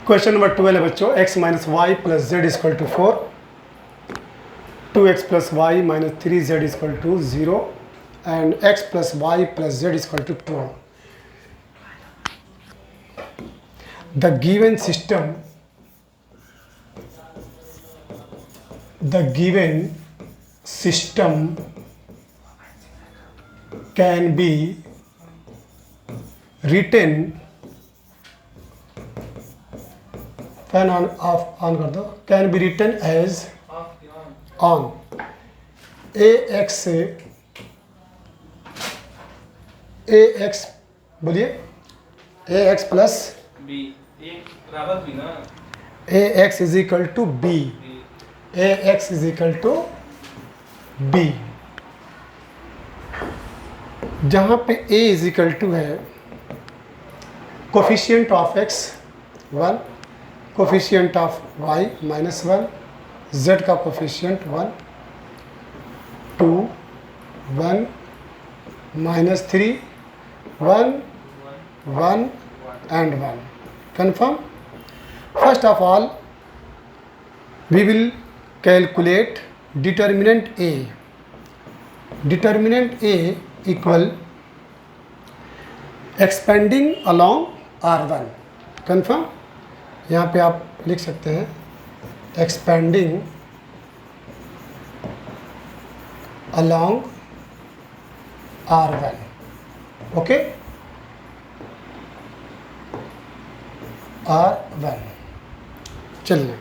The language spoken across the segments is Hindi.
क्वेश्चन नंबर 12 है बच्चों, x minus Y plus Z equal to 4, 2x plus Y minus 3z equal to 0 and x plus Y plus Z equal to 2. The given system can be written, fan on off on कर दो, can be written as on A X बोलिए ए एक्स प्लस बी बराबर बी ना, A X is equal to B, A X is equal to B. जहाँ पे a इज इक्वल टू है coefficient of x 1, coefficient of y -1, z का coefficient 1, 2, 1, -3, 1, 1 and 1. Confirm? First of all, we will calculate determinant A. Determinant A equal expanding along R1. Confirm? यहाँ पे आप लिख सकते हैं expanding along R1. Okay? R1. चलिए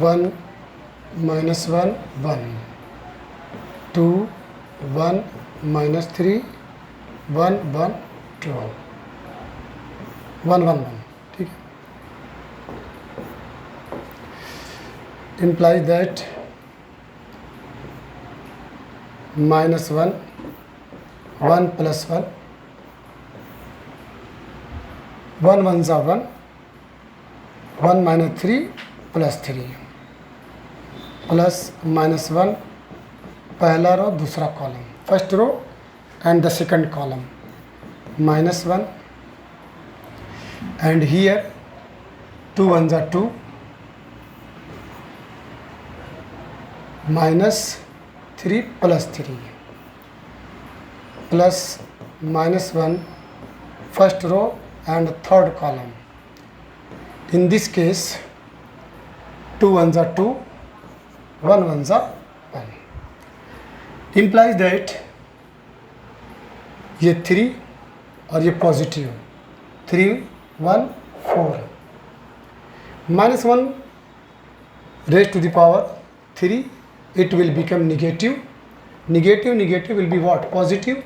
वन -1 1, 2 1 -3 1 1 2 1 1 1. ठीक है. implies that -1 1 plus 1 1 1s are 1 1 minus 3 plus 3 plus -1 पहला रो दूसरा column, first row and the second column, -1 and here 2 1s are 2, -3 plus 3 plus -1 first row and third column. In this case 2 1s are 2, 1 1s are 1. Implies that ये 3 और ये positive 3 1 4, -1 raised to the power 3, it will become negative. Negative will be what? Positive.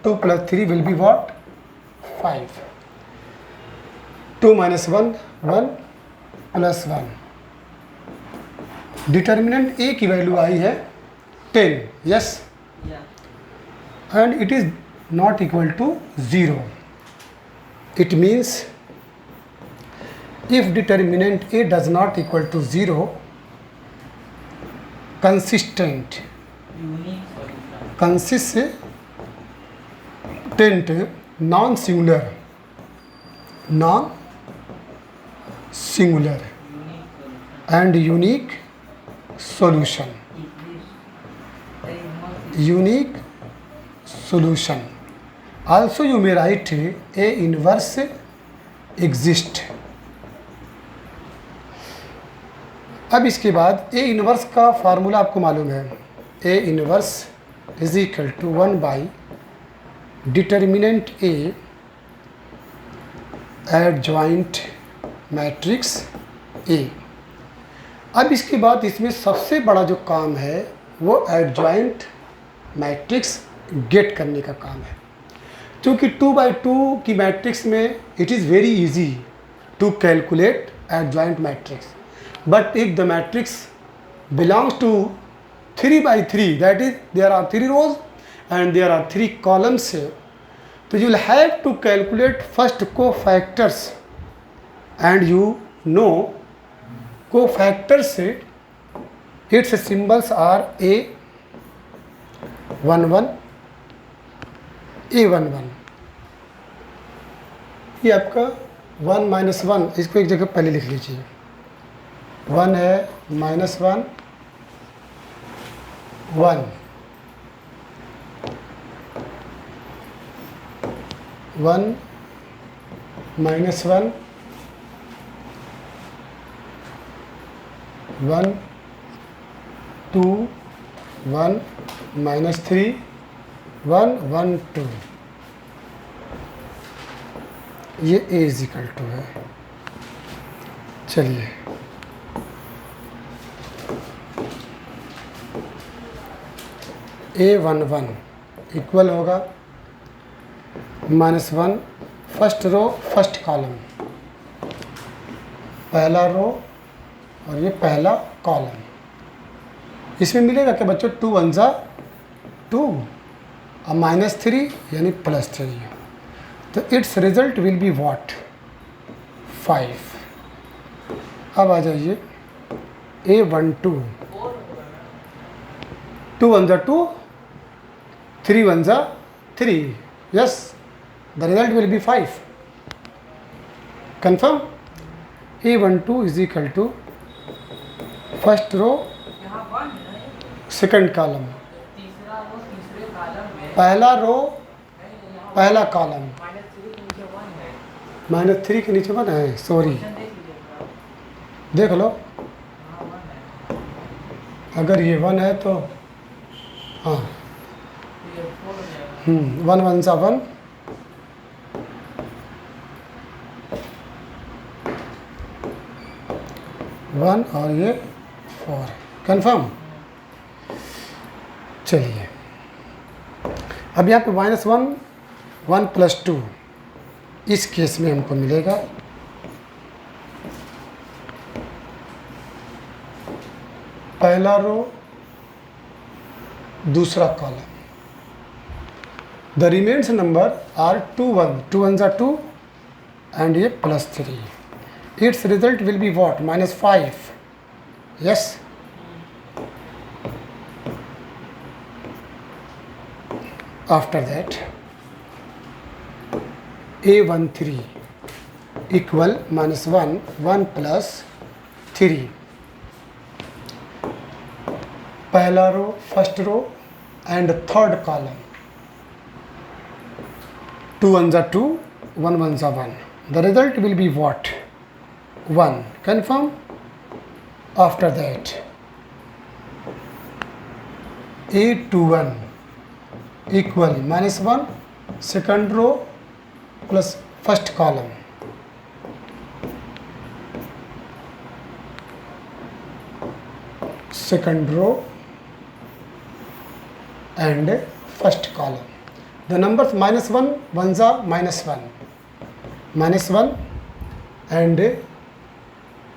2 plus 3 will be what? 5. 2 minus 1 1 plus 1. Determinant A की वैल्यू आई है 10. Yes, and it is not equal to 0. It means if determinant A does not equal to 0, consistent consistent non singular and unique solution. Also you may write A inverse exist. अब इसके बाद A इनवर्स का फार्मूला आपको मालूम है. A inverse is equal to 1 by determinant A adjoint matrix A. अब इसके बाद इसमें सबसे बड़ा जो काम है वो एडजॉइंट मैट्रिक्स गेट करने का काम है. क्योंकि 2x2 की मैट्रिक्स में it is very easy to calculate adjoint matrix, but if the matrix belongs to 3x3, that is there are 3 rows and there are 3 columns, तो you will have to calculate first cofactors, and you know cofactors its symbols are A11 A11। ये आपका 1 माइनस 1, इसको एक जगह पहले लिख लीजिए। 1 है, -1 1 1 -1 1 2 1 -3 1 1 2। ये A = है। चलिए A11 इक्वल होगा -1 फर्स्ट रो फर्स्ट कॉलम, पहला रो और ये पहला कॉलम। इसमें मिलेगा क्या बच्चों? 2 1 ज़ा 2 और -3 यानी +3। तो it's result will be what? 5। अब आ जाइए A12 2 1 ज़ा 2 3 1 ज़ा 3। Yes, the result will be 5। Confirm? A12 = first row second column, पहला रो पहला कॉलम। -3 के नीचे 1 है, सॉरी, देख लो। अगर ये 1 है तो हाँ, 1 1 ज़ा 1 1 और ये 4। कंफर्म? चलिए अब यहाँ पे -1 1 + 2, इस केस में हमको मिलेगा पहला रो दूसरा column. The remains number are 2 1 2 1 ज़ा 2 एंड ये +3। It's result will be what? -5। Yes, after that A13 equal -1 1 + 3, पहला row first row and third column. 2 1 ज़ा 2 1 1 ज़ा 1। The result will be what? 1। Confirm? After that A21 equal -1 second row plus first column, second row and first column. The numbers -1 1 ज़ा -1 -1 and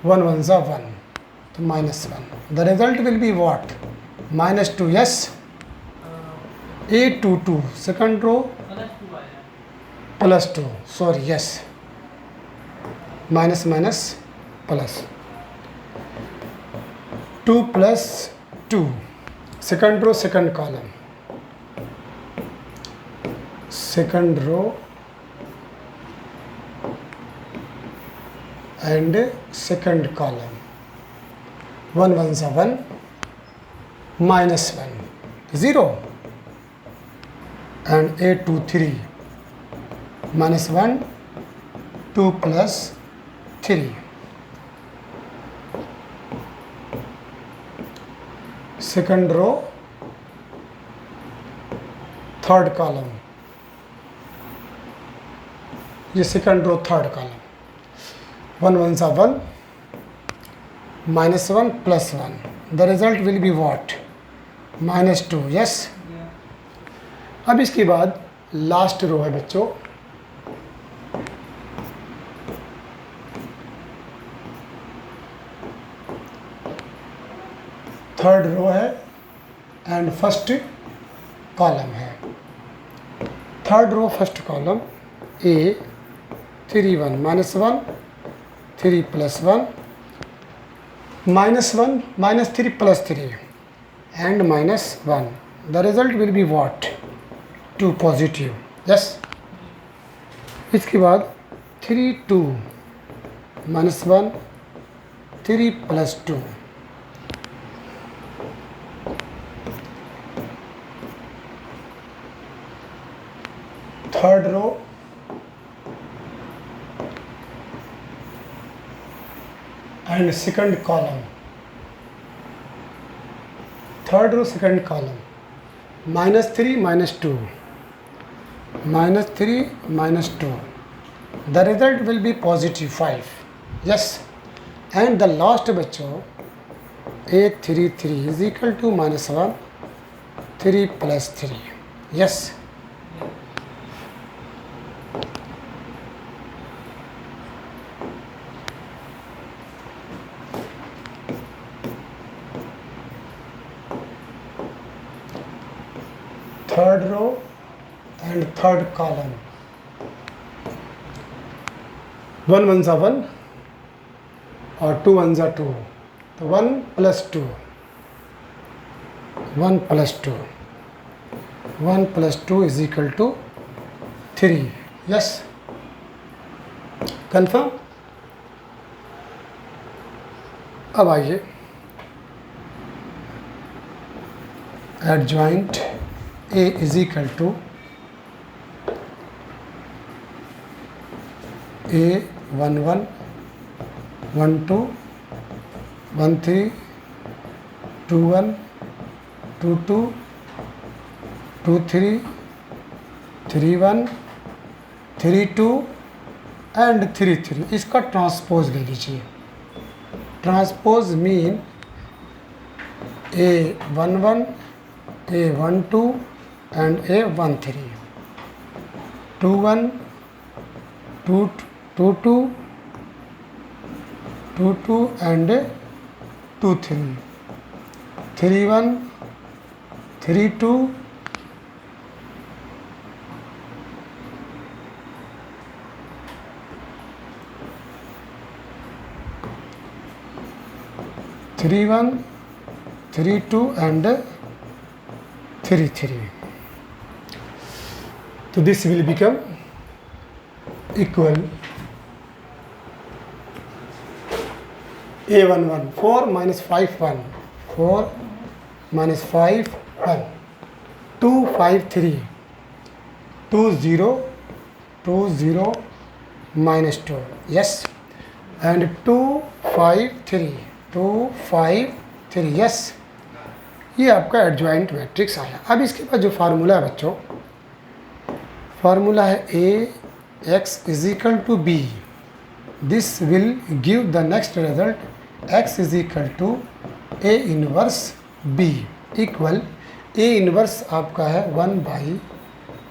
1 1 ज़ा 1, तो -1। The result will be what? -2। yes, A22 second row +2, sorry, yes, minus plus 2 + 2 second row second column, second row and second column, 1 1 ज़ा 1 -1 0 and A23 -1 2 + 3, second row third column, ये second row third column, 1 1 ज़ा 1 -1 + 1, the result will be what? -2। yes, अब इसके बाद लास्ट रो है बच्चों, थर्ड रो है एंड फर्स्ट कॉलम है। Third row first column A31 -1 3 + 1 -1, -3 + 3 and -1. The result will be what? 2 positive. Yes. इसके बाद 3 2 -1 3 + 2. Third row and second column. Third row, second column. -3 -2. -3 -2. The result will be positive 5. Yes. And the last बच्चों A33 is equal to -1 3 + 3. Yes. Third row and third column. 1 1s are 1 और 2 1s are 2. तो 1 + 2. 1 + 2. 1 + 2 is equal to 3. Yes. Confirm. अब आइए adjoint A is equal to A 1 1 1 2 1 3 2 1 2 2 2 3 3 1 3 2 and 3 3. इसका ट्रांसपोज ले लीजिए. Transpose mean A11 A12 and A13. 2 1 2 2 2 2 2 and 2 3. 3 1 3 2 3 1 3 2 and 3 3. So this will become equal A11 4 - 5 1 4 - 5 1 2 5 3 2 0 2 0 -2. Yes. And 2 5 3 2 5 3. Yes. ये आपका एडजॉइंट मैट्रिक्स आया. अब इसके बाद जो फार्मूला है बच्चों, फार्मूला है AX is equal to B. This will give the next result X is equal to A inverse B equal A inverse आपका है 1 by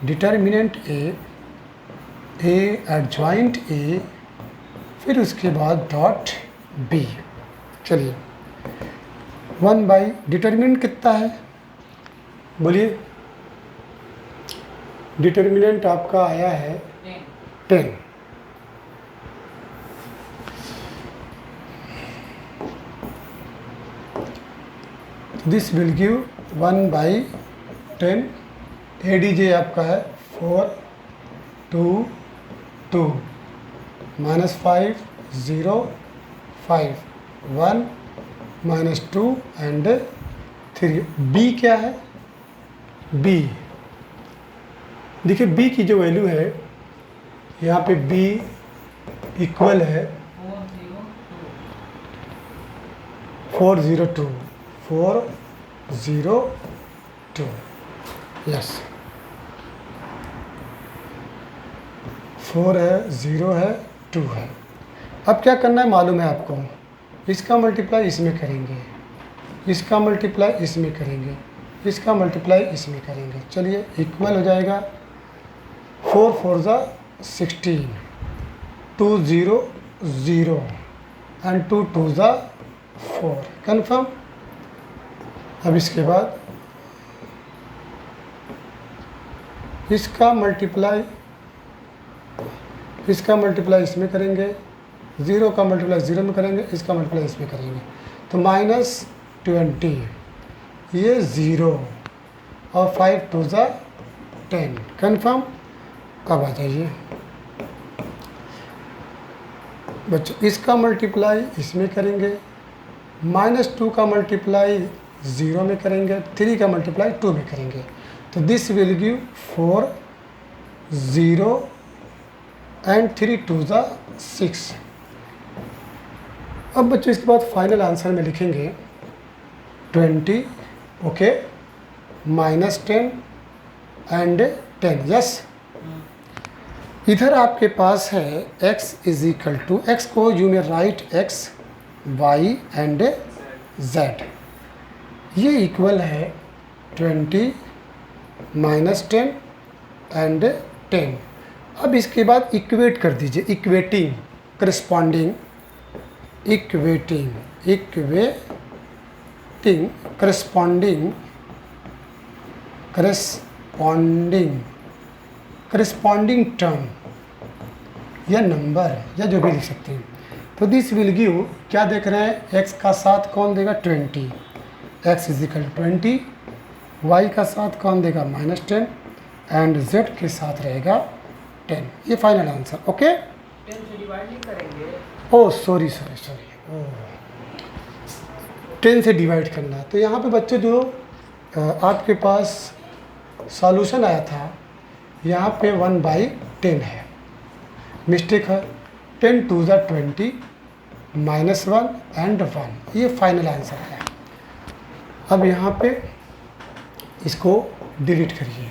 determinant A adjoint A, फिर उसके बाद डॉट B. चलिए 1 बाई डिटर्मिनेंट कितना है बोलिए. डिटर्मिनेंट आपका आया है 10. This will give 1 by 10. ADJ आपका है 4 2 2 -5 0 5 1 -2 एंड 3. B क्या है? B देखिए B की जो वैल्यू है यहाँ पे B इक्वल है 402. यस 4 है 0 है 2 है. अब क्या करना है मालूम है आपको. इसका मल्टीप्लाई इसमें करेंगे, इसका मल्टीप्लाई इसमें करेंगे, इसका मल्टीप्लाई इसमें करेंगे. चलिए इक्वल हो जाएगा 4 4 16 2 0 0 एंड 2 2 4. कन्फर्म. अब इसके बाद इसका मल्टीप्लाई इसमें करेंगे, 0 का मल्टीप्लाई 0 में करेंगे, इसका मल्टीप्लाई इसमें करेंगे. तो -20 ये 0 और 5 2 ज़ा 10 कन्फर्म। अब आ जाइए बच्चों, इसका मल्टीप्लाई इसमें करेंगे, -2 का मल्टीप्लाई 0 में करेंगे, 3 का मल्टीप्लाई 2 में करेंगे, तो दिस विल गिव 4 0 एंड 3 2 ज़ा 6। अब बच्चों इसके बाद फाइनल आंसर में लिखेंगे 20 ओके -10 एंड 10 यस। इधर आपके पास है x is equal to, x को यू में write x y and z, ये इक्वल है 20 -10 एंड 10। अब इसके बाद इक्वेट कर दीजिए, इक्वेटिंग करस्पॉन्डिंग, करस्पॉन्डिंग टर्म या नंबर या जो भी लिख सकते हैं। तो दिस विल गिव, क्या देख रहे हैं, x का साथ कौन देगा 20, x इज इक्वल 20, y का साथ कौन देगा -10 एंड z के साथ रहेगा 10। ये फाइनल आंसर ओके। 10 से डिवाइड नहीं करेंगे? ओह सॉरी, 10 से डिवाइड करना है। तो यहाँ पे बच्चों जो आपके पास सॉल्यूशन आया था, यहाँ पे 1/10 है, मिस्टेक है, 10 2 ज़ा 20 -1 एंड 1, ये फाइनल आंसर है। अब यहाँ पे इसको डिलीट करिए।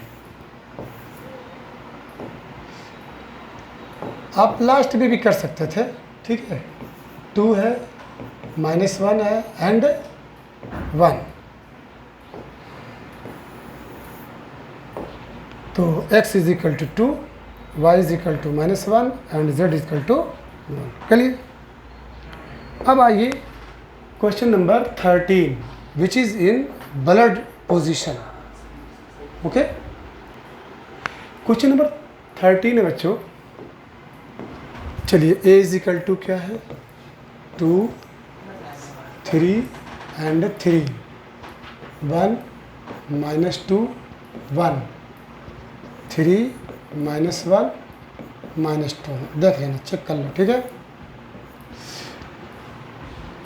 आप लास्ट में भी कर सकते थे, ठीक है, 2 है -1 है एंड 1, तो x is equal to 2, y is equal to -1 and z is equal to 1। चलिए अब आइए question number 13 which is in blood position. Okay, question number 13 है बच्चों। चलिए a इज इक्वल टू क्या है 2 3 एंड 3, 1 -2 1 3 -1 -2, देख लेना, चेक कर लो, ठीक है।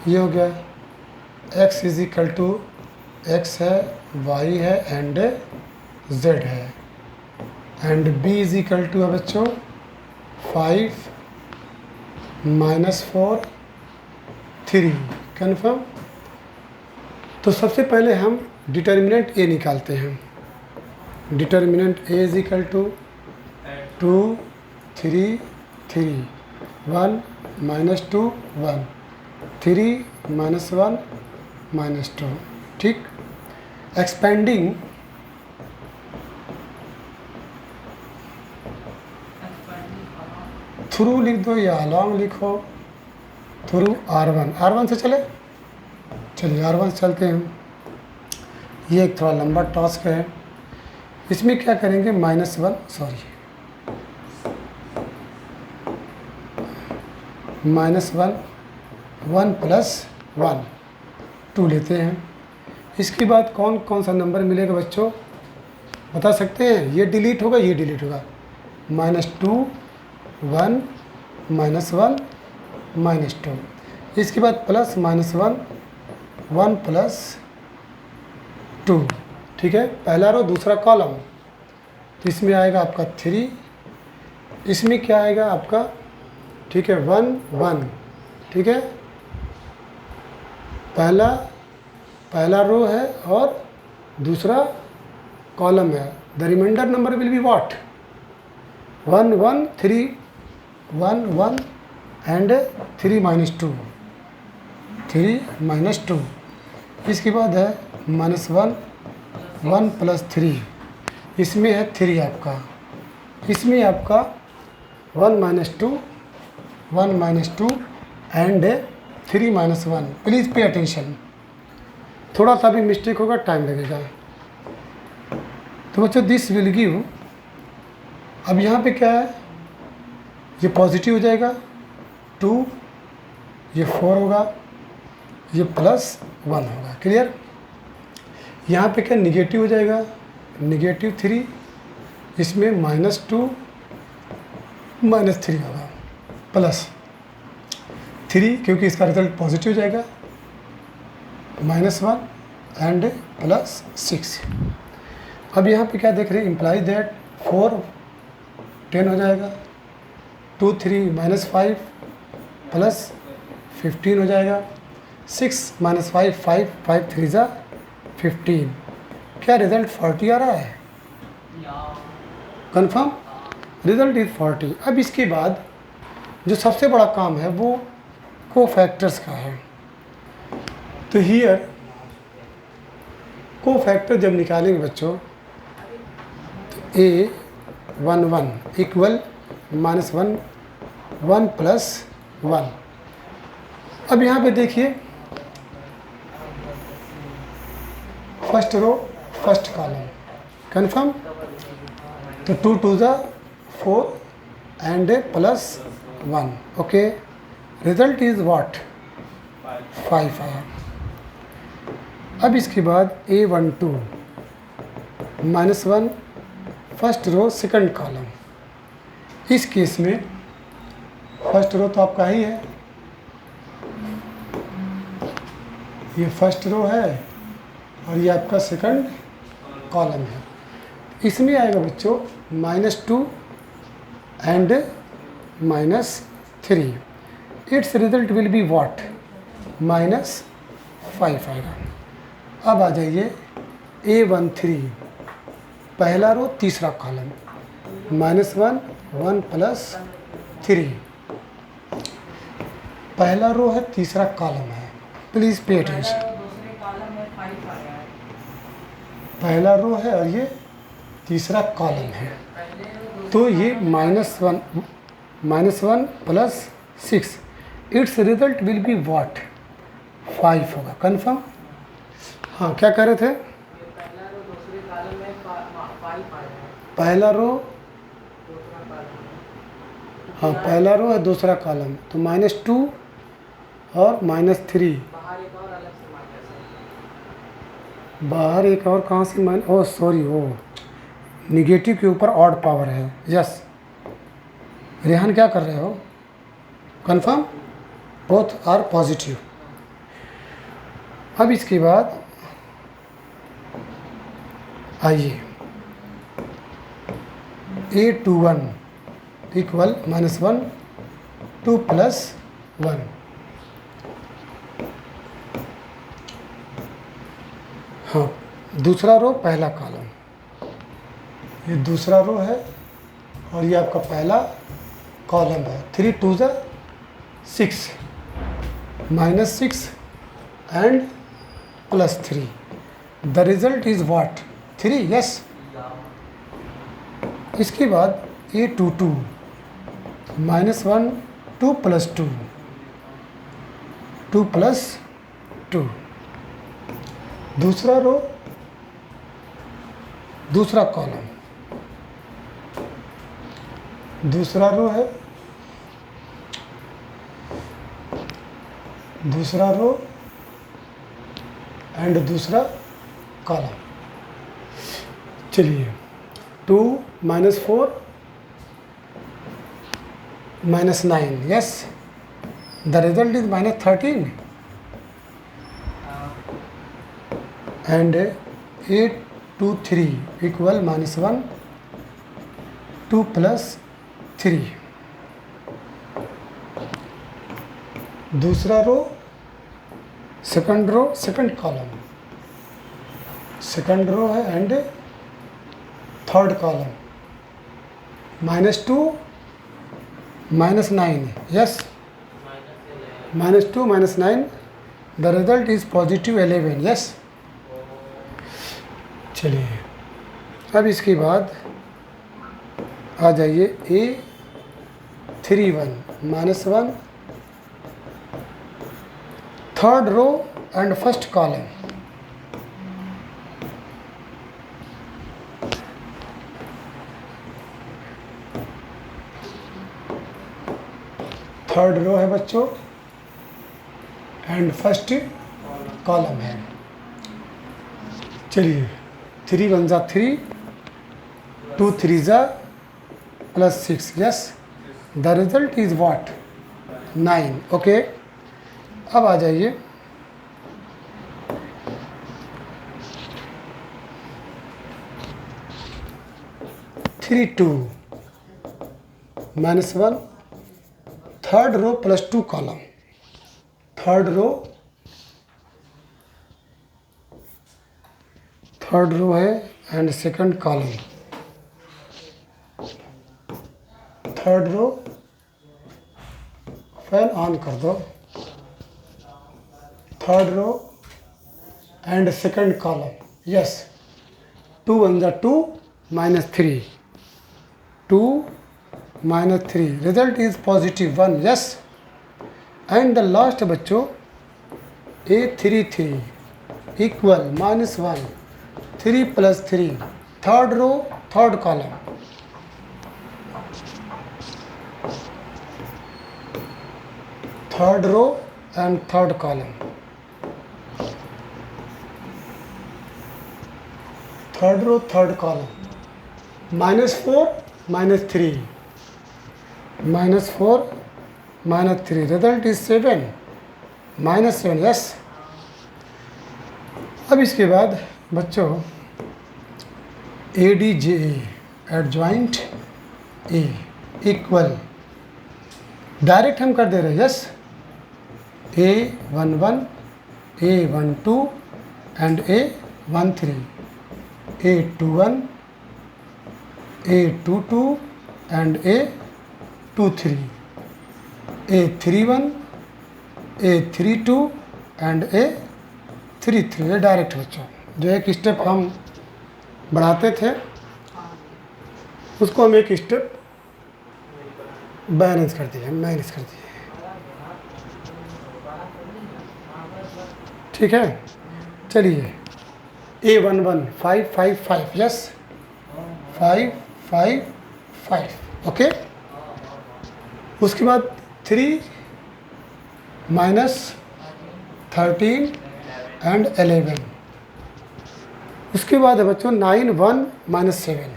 ये हो गया, x is equal to x है, y है एंड z है, and b is equal to है बच्चों 5 -4 3 कन्फर्म। तो सबसे पहले हम डिटर्मिनेंट a निकालते हैं। Determinant a is equal to 2 3 3 1 -2 1 3 -1 -2, ठीक। एक्सपेंडिंग थ्रू लिख दो या अलॉन्ग लिखो, थ्रू R1 से चले, चलिए R1 से चलते हैं। ये एक थोड़ा लंबा टास्क है, इसमें क्या करेंगे -1 सॉरी -1 1 + 1 2 लेते हैं। इसके बाद कौन कौन सा नंबर मिलेगा बच्चों, बता सकते हैं? ये डिलीट होगा, ये डिलीट होगा, -2 1 -1 -2। इसके बाद प्लस -1 1 + 2, ठीक है, पहला रो दूसरा कॉलम। तो इसमें आएगा आपका 3, इसमें क्या आएगा आपका, ठीक है 1 1, ठीक है, पहला रो है और दूसरा कॉलम है। The reminder number will be what 1 1 3 1 1 and 3 -2 3 -2। इसके बाद है -1 1 + 3, इसमें है 3 आपका, इसमें आपका 1 -2 एंड 3 -1। प्लीज़ पे अटेंशन, थोड़ा सा भी मिस्टेक होगा टाइम लगेगा। तो बच्चों दिस विल गिव, अब यहाँ पे क्या है, ये पॉजिटिव हो जाएगा 2, ये 4 होगा, ये +1 होगा। क्लियर? यहाँ पे क्या निगेटिव हो जाएगा, -3, इसमें -2 -3 होगा, +3 क्योंकि इसका रिजल्ट पॉजिटिव हो जाएगा, -1 एंड +6। अब यहाँ पे क्या देख रहे हैं, इम्प्लाई दैट 4 10 हो जाएगा, 2 3 -5 +15 हो जाएगा, 6 -5 5 5 3 ज़ा 15। क्या रिजल्ट 40 आ रहा है? कंफर्म? Result is 40। अब इसके बाद जो सबसे बड़ा काम है वो कोफैक्टर्स का है। तो हियर कोफैक्टर जब निकालेंगे बच्चों तो A11 इक्वल -1 1 + 1। अब यहाँ पे देखिए first row first column, confirm? तो 2 2 ज़ा 4 and +1। Okay, result is what? 5 आया। अब इसके बाद A12 -1 first row second column. इस केस में फर्स्ट रो तो आपका ही है, ये फर्स्ट रो है और ये आपका सेकंड कॉलम है। इसमें आएगा बच्चों -2 and -3। It's result will be what? -5 आएगा। अब आ जाइए A13 पहला रो तीसरा कॉलम, -1 1 +3। पहला रो है तीसरा कॉलम है, प्लीज़ पे अटेंशन। दूसरे कॉलम में 5 आ रहा है। पहला रो है और ये तीसरा कॉलम है, तो ये -1 +6। It's result will be what? 5 होगा। कंफर्म? हाँ, क्या कह रहे थे? पहला रो दूसरे कॉलम में 5 आ रहा है। पहला रो, दूसरा कॉलम हाँ पहला रो है दूसरा कॉलम, तो -2 और -3। बाहर एक और अलग से माइनस है। बाहर एक और कहाँ से माइनस? ओह सॉरी, वो निगेटिव के ऊपर ऑड पावर है। यस रेहान, क्या कर रहे हो? कंफर्म? Both are positive. अब इसके बाद आइए A21 इक्वल -1 2 + 1। हाँ, दूसरा रो पहला कॉलम, ये दूसरा रो है और ये आपका पहला कॉलम है। 3 2 ज़ा 6 -6 and +3। The result is what? 3। Yes. इसके बाद A22 -1 2 + 2 2 + 2। दूसरा रो दूसरा कॉलम, दूसरा रो है, दूसरा रो एंड दूसरा कॉलम। चलिए 2 -4 -9। Yes, the result is -13 and 8 2 3 equal -1 2 + 3। दूसरा row second row second column, second row है and third column, -2 -9। Yes, -2 -9, the result is +11। Yes. चलिए अब इसके बाद आ जाइए A31 -1 third row and first column. Third row है बच्चों एंड फर्स्ट कॉलम है। चलिए 3 1 जा 3, 2 3 जा +6, yes the result is what 9। Okay, अब आ जाइए three two -1, third row +2 column, third row है and second column, third row, fan on कर दो, third row and second column, yes 2 1 जा 2 -3, 2 -3, result is +1, yes and the last बच्चों A3 3 equal -1, 3 + 3, third row third column, third row and third column, third row third column, -4 -3, -4 -3, result is 7 -7, yes. अब इसके बाद बच्चों ADJE adjoint A equal, direct हम कर दे रहे हैं, yes A11 A12 and A13, A21 A22 and A23, A31 A32 and A33, ये डायरेक्ट बच्चों। जो एक स्टेप हम बढ़ाते थे उसको हम एक स्टेप बैलेंस कर दिए, माइनस कर दिए, ठीक है। चलिए A11 5 5 5, यस 5 5 5, ओके। उसके बाद 3 -13 एंड 11, उसके बाद है बच्चों 9 1 -7,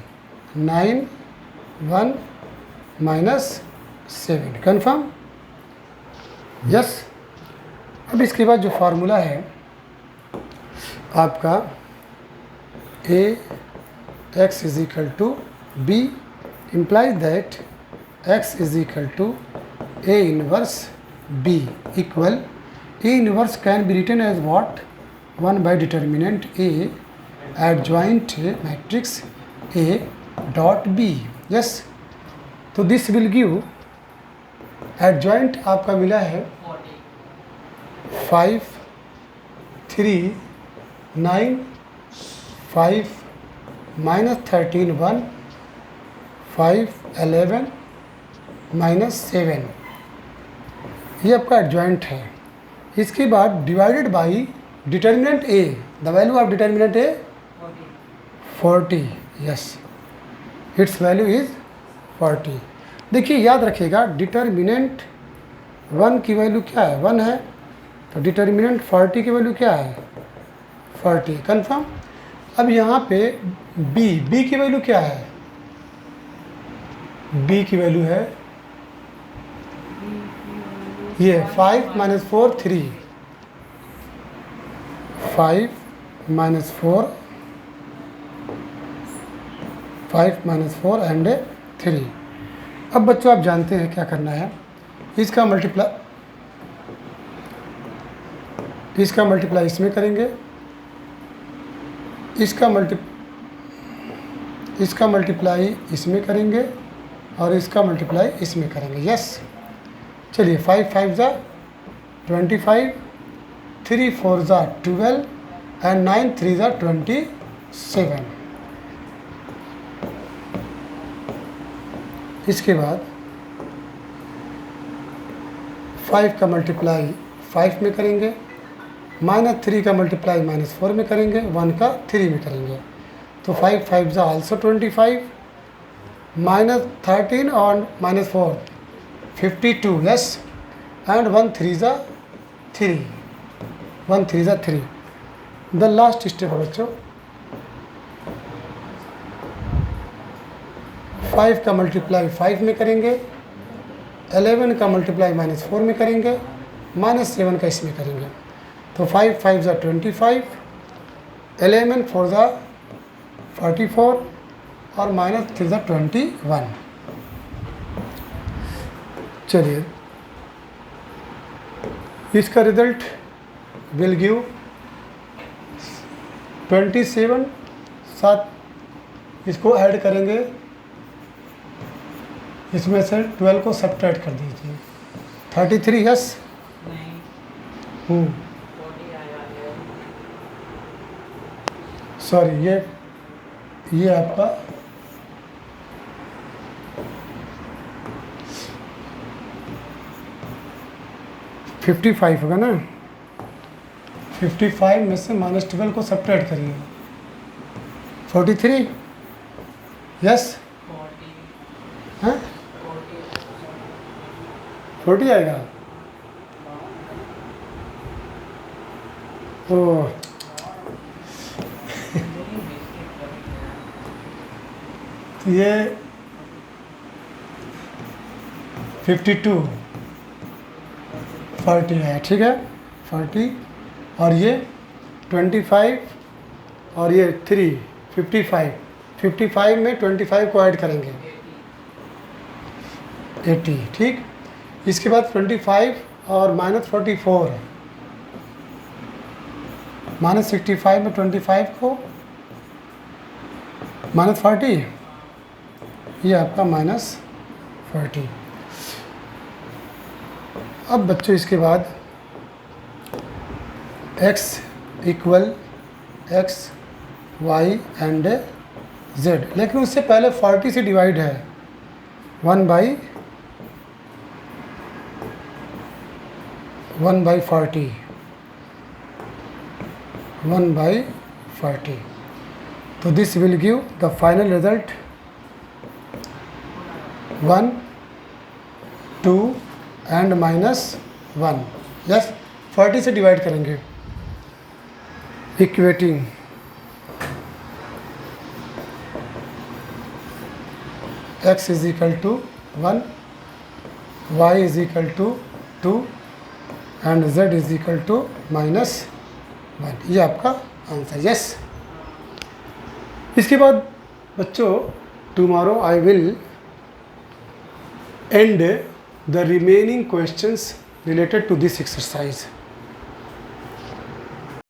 9 1 -7, कन्फर्म, यस। अब इसके बाद जो फार्मूला है आपका AX = B implies that X = A inverse B equal, A inverse can be written as what, 1 by determinant A adjoint matrix A dot B, yes। तो दिस विल गिव एडजॉइंट आपका मिला है 5 3 9 5 -13 1 5 11 -7, ये आपका एडजॉइंट है। इसके बाद divided by determinant A, the value of determinant A 40, yes it's value is 40। देखिए याद रखिएगा डिटर्मिनेंट 1 की वैल्यू क्या है, 1 है, तो डिटर्मिनेंट 40 की वैल्यू क्या है 40, कन्फर्म। अब यहाँ पे B की वैल्यू क्या है, B की वैल्यू है ये 5 - 4 3, 5 - 4 एंड 3। अब बच्चों आप जानते हैं क्या करना है, इसका मल्टीप्लाई इसमें करेंगे, इसका मल्टीप्लाई इसमें करेंगे और इसका मल्टीप्लाई इसमें करेंगे, यस। चलिए 5 5 जा 25, 3 4 जा 12 एंड 9 3 जा 27। इसके बाद 5 का मल्टीप्लाई 5 में करेंगे, -3 का मल्टीप्लाई -4 में करेंगे, 1 का 3 में करेंगे, तो 5 5 जा आल्सो 25, -13 और -4 52, यस एंड 1 3 जा 3, 1 3 ज़ा 3। द लास्ट स्टेप है बच्चों, 5 का मल्टीप्लाई 5 में करेंगे, 11 का मल्टीप्लाई -4 में करेंगे, -7 का इसमें करेंगे। तो 5 5 ज़ा 25, 11 4 ज़ा 44 और -3 ज़ा 21। चलिए, इसका रिजल्ट विल गिव 27। साथ इसको ऐड करेंगे, इसमें से 12 को सब्ट्रैक्ट कर दीजिए। 33 यस। नहीं 40 आया है। सॉरी, ये आपका 55 होगा ना। 55 में से -12 को सब्ट्रैक्ट करिए। 43 यस। 40 हाँ 40 40 आएगा। ओह तो ये 52 40 है, ठीक है। 40 और ये 25 और ये 3 55। 55 में 25 को ऐड करेंगे, 80, ठीक। इसके बाद 25 और -44, -65 में 25 को -40, ये आपका -40। अब बच्चों इसके बाद x equal x y and z, लेकिन उससे पहले 40 से डिवाइड है। 1/40, 1/40। तो this will give the final result 1 2 and -1। Yes, 40 से डिवाइड करेंगे, equating x is equal to 1, y is equal to 2 and z is equal to -1। ये आपका आंसर। यस। इसके बाद बच्चों tomorrow I will end the remaining questions related to this exercise.